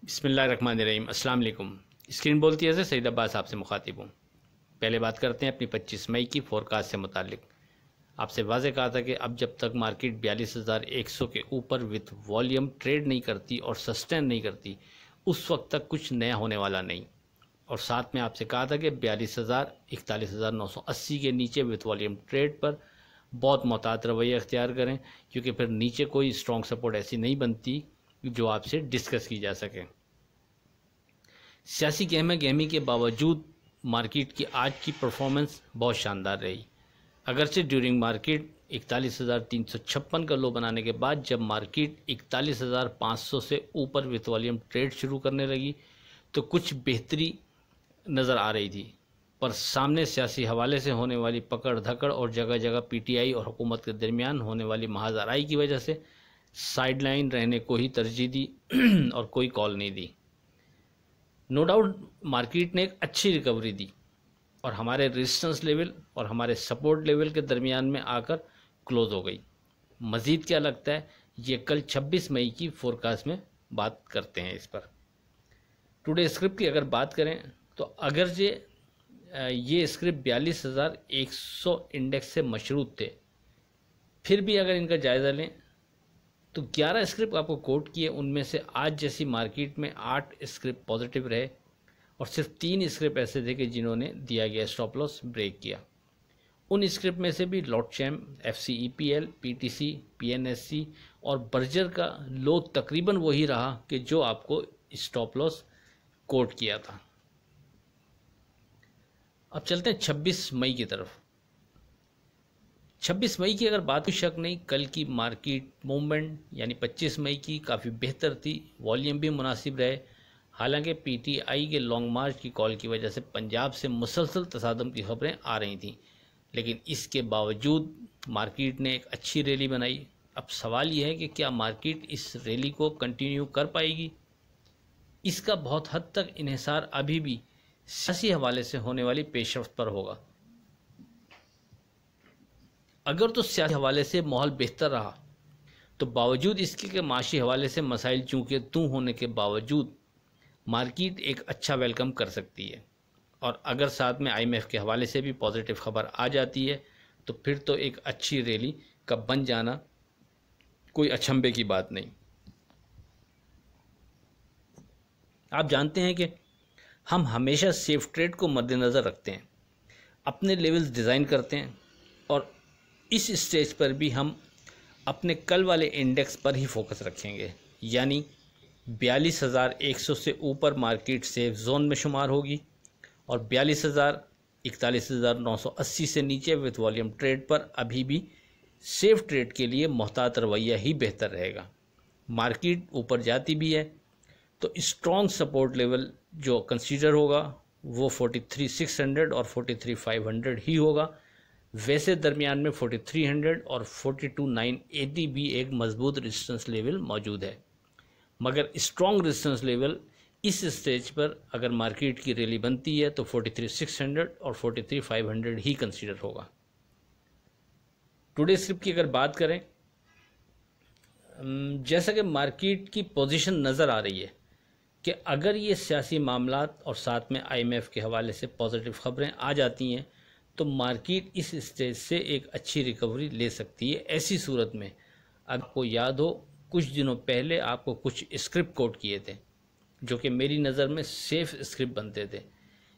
बिस्मिल्लाहिर्रहमानिर्रहीम। अस्सलाम वालेकुम। स्क्रीन बोलती है सईद अब्बास आपसे मुखातिब हूँ। पहले बात करते हैं अपनी 25 मई की फोरकास्ट से मुतालिक। आपसे वाज़े कहा था कि अब जब तक मार्केट 42,100 के ऊपर विथ वॉल्यूम ट्रेड नहीं करती और सस्टेन नहीं करती, उस वक्त तक कुछ नया होने वाला नहीं। और साथ में आपसे कहा था कि 41,000 के नीचे विथ वॉल्यूम ट्रेड पर बहुत मोहतात रवैया अख्तियार करें, क्योंकि फिर नीचे कोई स्ट्रॉन्ग सपोर्ट ऐसी नहीं बनती जो आपसे डिस्कस की जा सके। सियासी गहमा गहमी के बावजूद मार्केट की आज की परफॉर्मेंस बहुत शानदार रही। अगरचे ड्यूरिंग मार्केट 41,356 का लो बनाने के बाद जब मार्केट 41,500 से ऊपर विथ वॉल्यूम ट्रेड शुरू करने लगी तो कुछ बेहतरी नज़र आ रही थी, पर सामने सियासी हवाले से होने वाली पकड़ धकड़ और जगह जगह पीटीआई और हुकूमत के दरमियान होने वाली महाजराई की वजह से साइडलाइन रहने को ही तरजीह दी और कोई कॉल नहीं दी। नो डाउट मार्केट ने एक अच्छी रिकवरी दी और हमारे रेजिस्टेंस लेवल और हमारे सपोर्ट लेवल के दरमियान में आकर क्लोज हो गई। मज़ीद क्या लगता है ये कल 26 मई की फोरकास्ट में बात करते हैं इस पर। टुडे स्क्रिप्ट की अगर बात करें तो अगर ये स्क्रिप्ट 42,100 इंडेक्स से मशरूत थे, फिर भी अगर इनका जायज़ा लें तो 11 स्क्रिप्ट आपको कोट किए, उनमें से आज जैसी मार्केट में 8 स्क्रिप्ट पॉजिटिव रहे और सिर्फ 3 स्क्रिप्ट ऐसे थे कि जिन्होंने दिया गया स्टॉप लॉस ब्रेक किया। उन स्क्रिप्ट में से भी लॉटचैम, FCEPL, PTC, PNSC और बर्जर का लो तकरीबन वही रहा कि जो आपको स्टॉप लॉस कोट किया था। अब चलते हैं 26 मई की तरफ। 26 मई की अगर बात, कोई शक नहीं कल की मार्केट मूवमेंट यानी 25 मई की काफ़ी बेहतर थी। वॉल्यूम भी मुनासिब रहे। हालांकि पीटीआई के लॉन्ग मार्च की कॉल की वजह से पंजाब से मुसलसल तसादम की खबरें आ रही थीं, लेकिन इसके बावजूद मार्केट ने एक अच्छी रैली बनाई। अब सवाल यह है कि क्या मार्केट इस रैली को कंटिन्यू कर पाएगी। इसका बहुत हद तक इन्हिसार अभी भी सियासी हवाले से होने वाली पेशरफ्त पर होगा। अगर तो सियासी हवाले से माहौल बेहतर रहा तो बावजूद इसके कि माशी हवाले से मसाइल चूँकि तू होने के बावजूद मार्केट एक अच्छा वेलकम कर सकती है। और अगर साथ में IMF के हवाले से भी पॉजिटिव खबर आ जाती है तो फिर तो एक अच्छी रैली का बन जाना कोई अचंभे की बात नहीं। आप जानते हैं कि हम हमेशा सेफ ट्रेड को मद्देनज़र रखते हैं, अपने लेवल्स डिज़ाइन करते हैं और इस स्टेज पर भी हम अपने कल वाले इंडेक्स पर ही फोकस रखेंगे, यानी 42,100 से ऊपर मार्केट सेफ जोन में शुमार होगी और 41,980 से नीचे विथ वॉल्यूम ट्रेड पर अभी भी सेफ ट्रेड के लिए मोहतात रवैया ही बेहतर रहेगा। मार्केट ऊपर जाती भी है तो स्ट्रॉन्ग सपोर्ट लेवल जो कंसीडर होगा वो 43,600 और 43,500 ही होगा। वैसे दरमियान में 4300 और 42,980 भी एक मजबूत रेजिस्टेंस लेवल मौजूद है, मगर स्ट्रॉन्ग रेजिस्टेंस लेवल इस स्टेज पर अगर मार्केट की रैली बनती है तो 43,600 और 43,500 ही कंसीडर होगा। टुडे स्क्रिप्ट की अगर बात करें, जैसा कि मार्केट की पोजीशन नज़र आ रही है कि अगर ये सियासी मामलात और साथ में IMF के हवाले से पॉजिटिव खबरें आ जाती हैं तो मार्केट इस स्टेज से एक अच्छी रिकवरी ले सकती है। ऐसी सूरत में आपको याद हो कुछ दिनों पहले आपको कुछ स्क्रिप्ट कोट किए थे जो कि मेरी नज़र में सेफ स्क्रिप्ट बनते थे,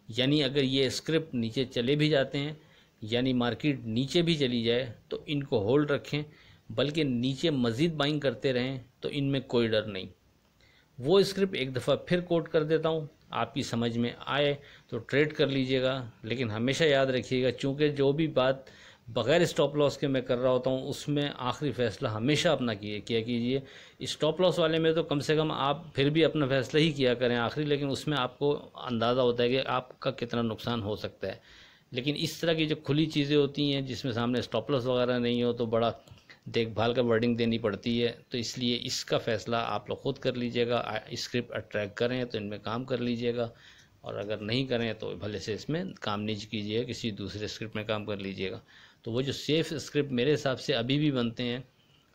यानी अगर ये स्क्रिप्ट नीचे चले भी जाते हैं यानी मार्केट नीचे भी चली जाए तो इनको होल्ड रखें, बल्कि नीचे मज़ीद बाइंग करते रहें तो इनमें कोई डर नहीं। वो स्क्रिप्ट एक दफ़ा फिर कोट कर देता हूँ, आपकी समझ में आए तो ट्रेड कर लीजिएगा, लेकिन हमेशा याद रखिएगा चूँकि जो भी बात बग़ैर स्टॉप लॉस के मैं कर रहा होता हूँ उसमें आखिरी फ़ैसला हमेशा अपना किया कीजिए। स्टॉप लॉस वाले में तो कम से कम आप फिर भी अपना फ़ैसला ही किया करें आखिरी, लेकिन उसमें आपको अंदाज़ा होता है कि आपका कितना नुकसान हो सकता है। लेकिन इस तरह की जो खुली चीज़ें होती हैं जिसमें सामने स्टॉप लॉस वगैरह नहीं हो तो बड़ा देखभाल का वर्डिंग देनी पड़ती है, तो इसलिए इसका फ़ैसला आप लोग ख़ुद कर लीजिएगा। स्क्रिप्ट अट्रैक्ट करें तो इनमें काम कर लीजिएगा और अगर नहीं करें तो भले से इसमें काम नहीं कीजिएगा, किसी दूसरे स्क्रिप्ट में काम कर लीजिएगा। तो वो जो सेफ़ स्क्रिप्ट मेरे हिसाब से अभी भी बनते हैं,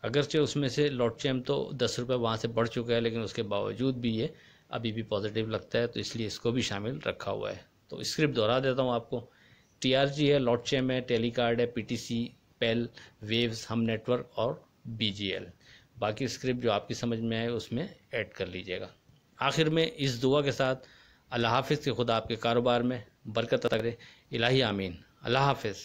अगरचे उसमें से लॉट चैम तो 10 रुपये वहाँ से बढ़ चुका है, लेकिन उसके बावजूद भी ये अभी भी पॉजिटिव लगता है, तो इसलिए इसको भी शामिल रखा हुआ है। तो स्क्रिप्ट दोहरा देता हूँ आपको। TRG है, लॉट चैम है, टेलीकार्ड है, PTC, पेल, वेव्स, हम नेटवर्क और BGL। बाकी स्क्रिप्ट जो आपकी समझ में आए उसमें ऐड कर लीजिएगा। आखिर में इस दुआ के साथ, अल्लाह हाफिज़, के खुदा आपके कारोबार में बरकत अता करे। इलाही आमीन। अल्लाह हाफिज़।